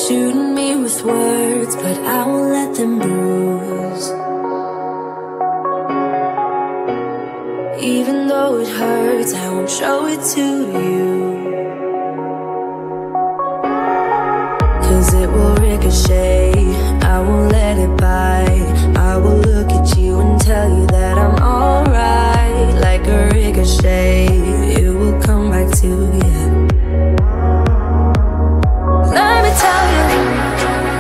shooting me with words, but I won't let them bruise. Even though it hurts, I won't show it to you. 'Cause it will ricochet, I won't let it bite. I will look at you and tell you that I'm alright. Like a ricochet, it will come back to you. Let me tell you,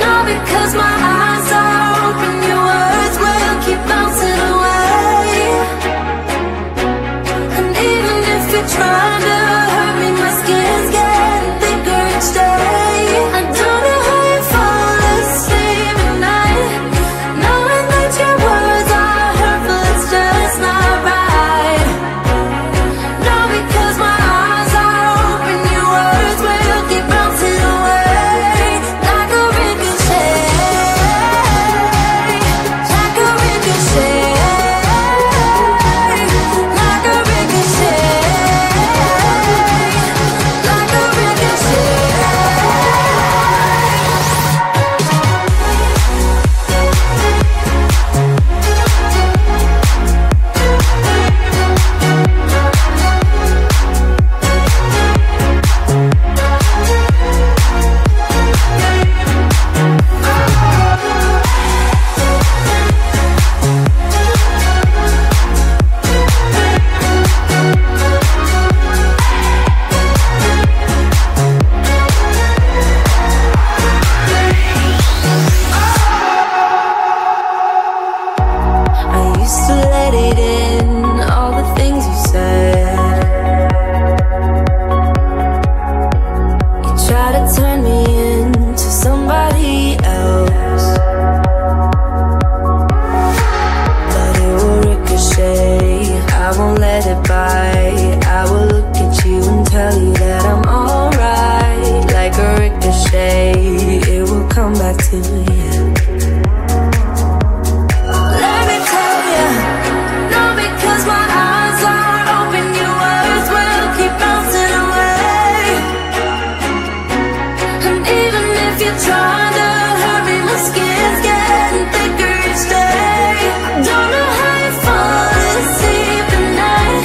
not because my eyes are open, your words will keep bouncing away. And even if you're trying to hurt me, my skin's getting thicker each day. I don't know how you fall asleep at night, knowing that your words are hurtful, it's just not right. No, because my eyes are open, your words will keep bouncing away. Like a ricochet, like a ricochet, like a ricochet, like a ricochet. I used to let it in, all the things you said. You try to turn me into somebody else, but it will ricochet, I won't let it bite. I will look at you and tell you that I'm alright. Like a ricochet, it will come back to you. Let me tell you, no, because my eyes are open, your words will keep bouncing away. And even if you're trying to hurt me, my skin's getting thicker each day. I don't know how you fall asleep at night,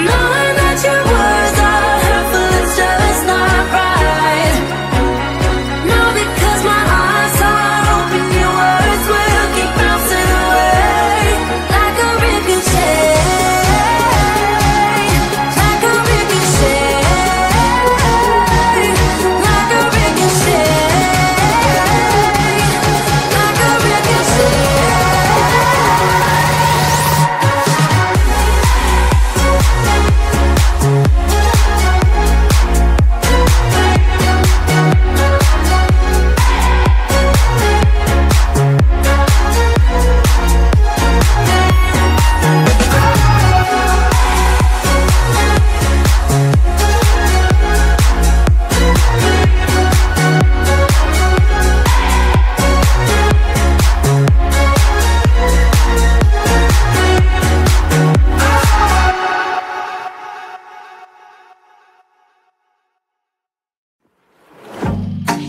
knowing that your words are hurtful, it's just not right. No, because my eyes are open, your words will keep bouncing away. Like a ricochet, like a ricochet, like a ricochet, like a ricochet.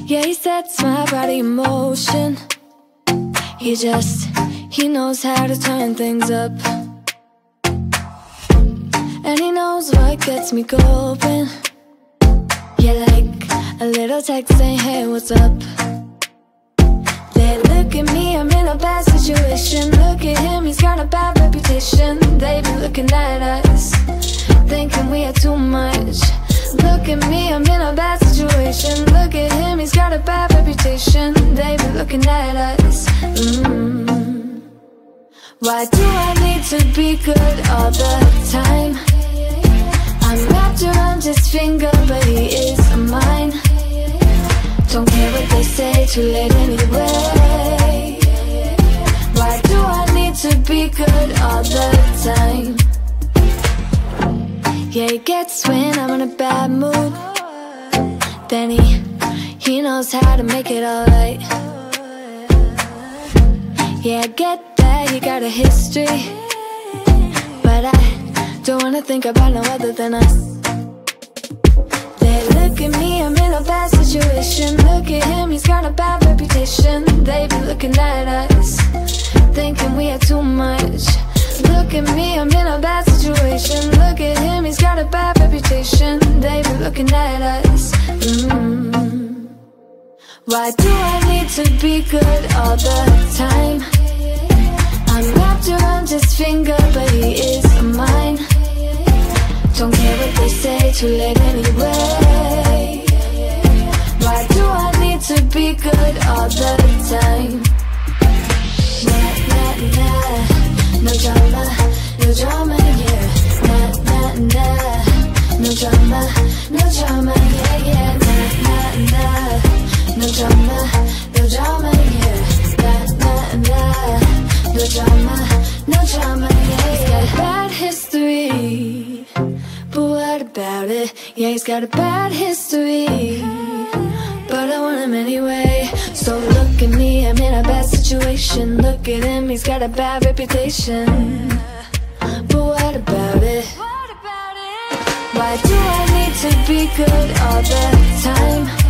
Yeah, he sets my body in motion. He knows how to turn things up. And he knows what gets me going. Yeah, like a little text saying, hey, what's up? They look at me, I'm in a bad situation. Look at him, he's got a bad reputation. They be looking at us, thinking we had too much. Look at me, I'm in a bad situation. Look at him, he's got a bad reputation. They be looking at us. Why do I need to be good all the time? I'm wrapped around his finger, but he is mine. Don't care what they say, too late anyway. Why do I need to be good all the time? Yeah, he gets when I'm in a bad mood. Then he knows how to make it alright. Yeah, I get that you got a history, but I don't wanna think about no other than us. They look at me, I'm in a bad situation. Look at him, he's got Why do I need to be good all the time? I'm wrapped around his finger, but he is mine. Don't care what they say, too late anyway. Why do I need to be good all the time? Nah, nah, nah, no drama, no drama, yeah. Nah, nah, nah, no drama, yeah, yeah. Nah, nah, nah, no drama, yeah. Nah, nah, nah, no drama, yeah. He's got a bad history, but what about it? Yeah, he's got a bad history, but I want him anyway. So look at me, I'm in a bad situation. Look at him, he's got a bad reputation, but what about it? Why do I need to be good all the time?